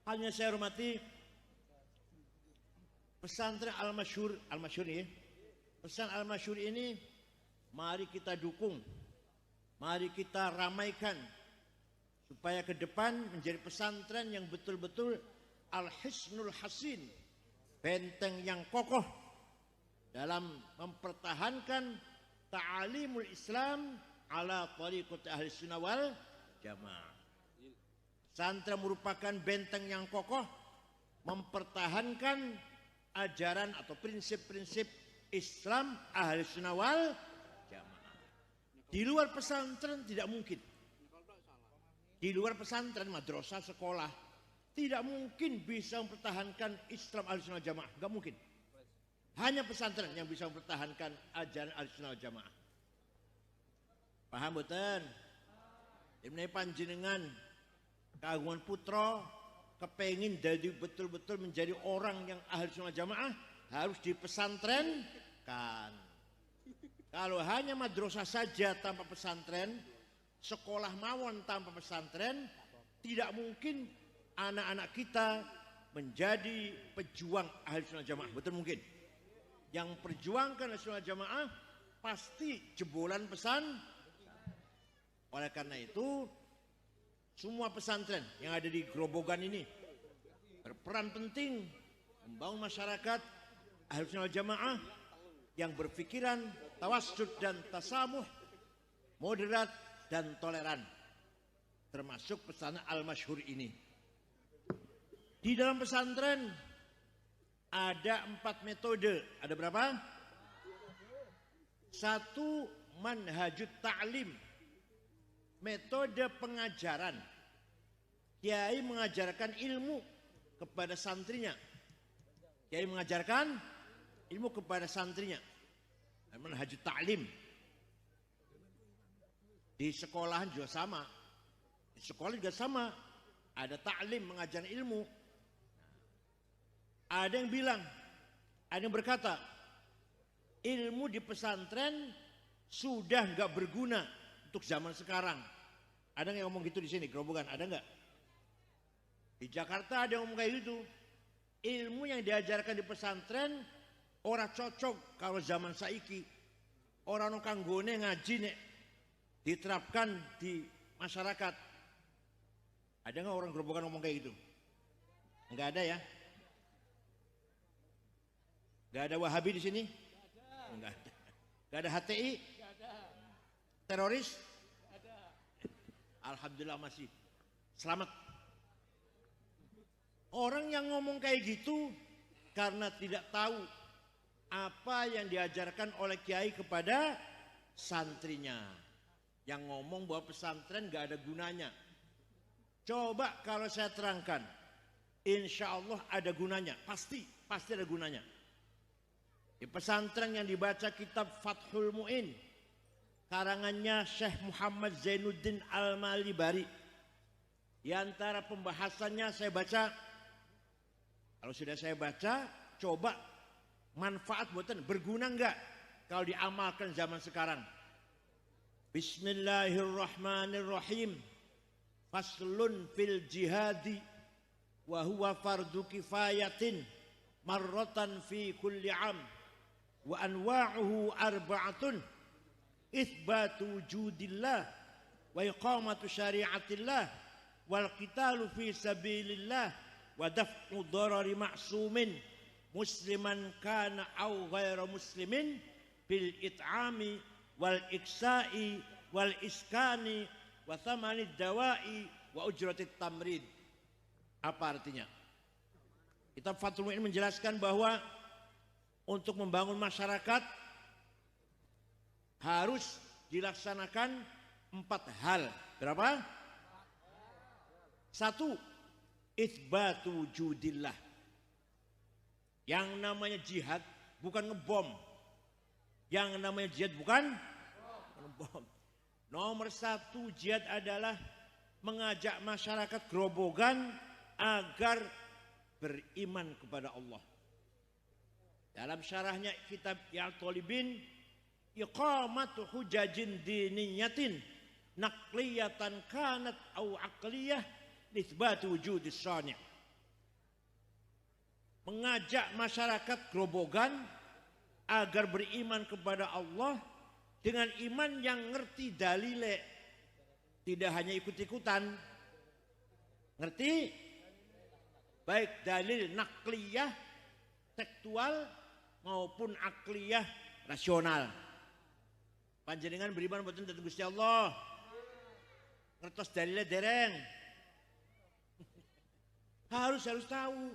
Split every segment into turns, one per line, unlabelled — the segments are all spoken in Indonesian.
Hanya saya hormati pesantren Al-Masyhur ini. Pesan Al-Masyhur ini mari kita dukung, mari kita ramaikan supaya ke depan menjadi pesantren yang betul-betul al-hisnul hasin, benteng yang kokoh dalam mempertahankan ta'alimul Islam ala tariqati ahli sunnah wal jamaah. Pesantren merupakan benteng yang kokoh mempertahankan ajaran atau prinsip-prinsip Islam ahli sunnah wal jamaah. Di luar pesantren tidak mungkin. Di luar pesantren, madrasah, sekolah tidak mungkin bisa mempertahankan Islam ahli sunnah wal jamaah. Gak mungkin. Hanya pesantren yang bisa mempertahankan ajaran ahli sunnah wal jamaah. Paham betul? Ini panjenengan kagungan putra kepengin jadi betul-betul menjadi orang yang ahli sunnah jamaah harus dipesantrenkan. Kalau hanya madrasah saja tanpa pesantren, sekolah mawon tanpa pesantren, tidak mungkin anak-anak kita menjadi pejuang ahli sunnah jamaah. Betul mungkin. Yang perjuangkan ahli sunnah jamaah pasti jebolan pesan. Oleh karena itu semua pesantren yang ada di Grobogan ini berperan penting membangun masyarakat ahli sunnah jamaah yang berpikiran tawassud dan tasamuh, moderat dan toleran, termasuk pesantren Al-Masyhur ini. Di dalam pesantren ada 4 metode. Ada berapa? 1, manhajut ta'lim, metode pengajaran. Kiai mengajarkan ilmu kepada santrinya. Kiai mengajarkan ilmu kepada santrinya. Manhajut ta'lim. Di sekolahan juga sama. Di sekolah juga sama. Ada ta'lim, mengajarkan ilmu. Ada yang bilang, ada yang berkata, ilmu di pesantren sudah nggak berguna untuk zaman sekarang. Ada yang ngomong gitu di sini, Grobogan, ada nggak? Di Jakarta ada yang ngomong kayak gitu. Ilmu yang diajarkan di pesantren ora cocok kalau zaman saiki. Orang kanggone ngaji nek diterapkan di masyarakat. Ada nggak orang Grobogan ngomong kayak gitu? Enggak ada ya? Enggak ada Wahabi di sini? Enggak ada. Enggak ada HTI? Enggak ada. Teroris? Ada. Alhamdulillah masih. Selamat. Orang yang ngomong kayak gitu karena tidak tahu apa yang diajarkan oleh kiai kepada santrinya. Yang ngomong bahwa pesantren gak ada gunanya. Coba kalau saya terangkan, insya Allah ada gunanya. Pasti ada gunanya. Di pesantren yang dibaca kitab Fathul Mu'in, karangannya Syekh Muhammad Zainuddin Al-Malibari. Di antara pembahasannya saya baca. Kalau sudah saya baca, coba manfaat buatan berguna enggak kalau diamalkan zaman sekarang. Bismillahirrahmanirrahim. Faslun fil jihadi wa huwa fardu kifayatin marratan fi kulli am wa anwa'uhu arba'atun itsbatu wujudillah wa iqamatu syari'atillah wal qitalu fi sabilillah wa daf'u dharari ma'sumin musliman kana aw ghairu muslimin bil it'ami wal iksa'i wal iskani wa thamanid dawa'i wa ujratit tamrid. Apa artinya? Kitab Fathul Mu'in menjelaskan bahwa untuk membangun masyarakat harus dilaksanakan 4 hal. Berapa? 1, itsbatu wujudillah. Yang namanya jihad bukan ngebom. Yang namanya jihad bukan ngebom. Nomor 1 jihad adalah mengajak masyarakat Grobogan agar beriman kepada Allah. Dalam syarahnya kitab Ya'tolibin, iqamatu hujajin diniyatin naqliyatan kanat au aqliyah nisbatu wujudis sani'. mengajak masyarakat Grobogan agar beriman kepada Allah dengan iman yang ngerti dalile, tidak hanya ikut-ikutan. Ngerti? Baik dalil nakliyah, tekstual maupun akliyah, rasional. Panjenengan beriman boten dhateng Gusti Allah. Ngertos dalile dereng. Harus tahu.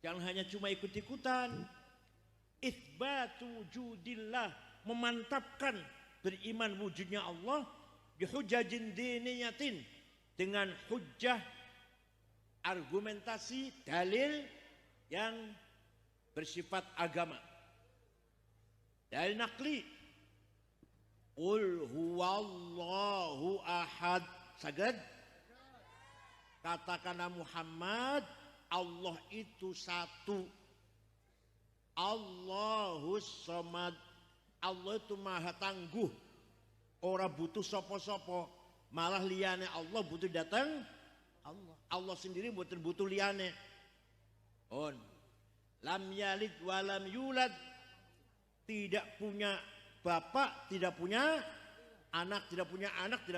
Jangan hanya cuma ikut-ikutan. Itsbatu wujudillah, memantapkan beriman wujudnya Allah bihujajin diniyatin, dengan hujjah argumentasi dalil yang bersifat agama. Dalil nakli, qul huwallahu ahad, saged katakanlah Muhammad, Allah itu satu. Allahus somad, Allah itu maha tangguh, ora butuh sopo-sopo, malah liyane Allah butuh datang Allah. Allah sendiri butuh liyane. On lam yalid walam yulad, tidak punya bapak, tidak punya anak, tidak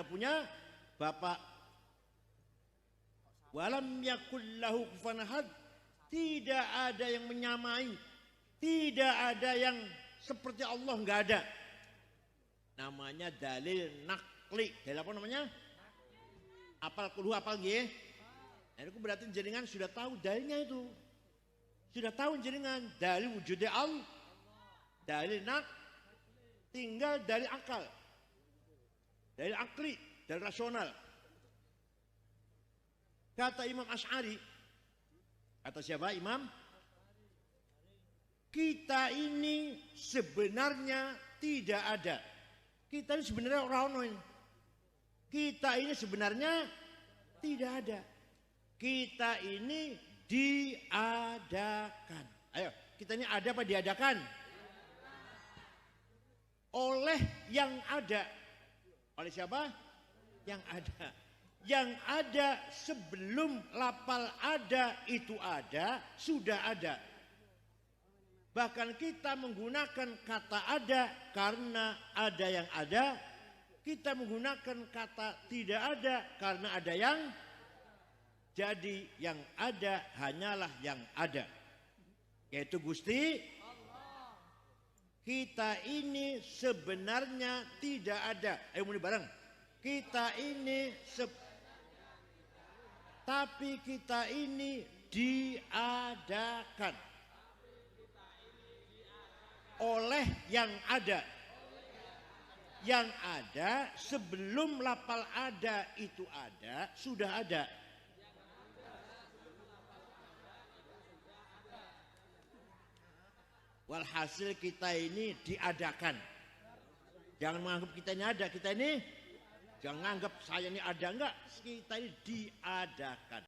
punya bapak. Walam yakul lahu kufuwan ahad, tidak ada yang menyamai, tidak ada yang seperti Allah, enggak ada. Namanya dalil nakli. Dalil apa namanya? Apal kulhu, apal nggih. Nah, itu berarti jenengan sudah tahu dalilnya itu. Sudah tahu jenengan dalil wujudnya Allah. Dalil nak, tinggal dalil akal. Dalil akli, dalil rasional. Kata Imam Asy'ari, kata siapa Imam? Kita ini sebenarnya tidak ada. Kita ini sebenarnya orang-orang. Kita ini sebenarnya tidak ada. Kita ini diadakan. Ayo, kita ini ada apa diadakan? Oleh yang ada. Oleh siapa? Yang ada. Yang ada sebelum lapal ada itu ada, sudah ada. Bahkan kita menggunakan kata ada karena ada yang ada. Kita menggunakan kata tidak ada karena ada yang. Jadi yang ada hanyalah yang ada, yaitu Gusti Allah. Kita ini sebenarnya tidak ada. Ayo muni bareng. Kita ini tapi kita ini diadakan oleh yang ada. Yang ada sebelum lapal ada itu ada, sudah ada. Walhasil kita ini diadakan. Jangan menganggap kita ini ada, kita ini jangan anggap saya ini ada, enggak. Kita ini diadakan.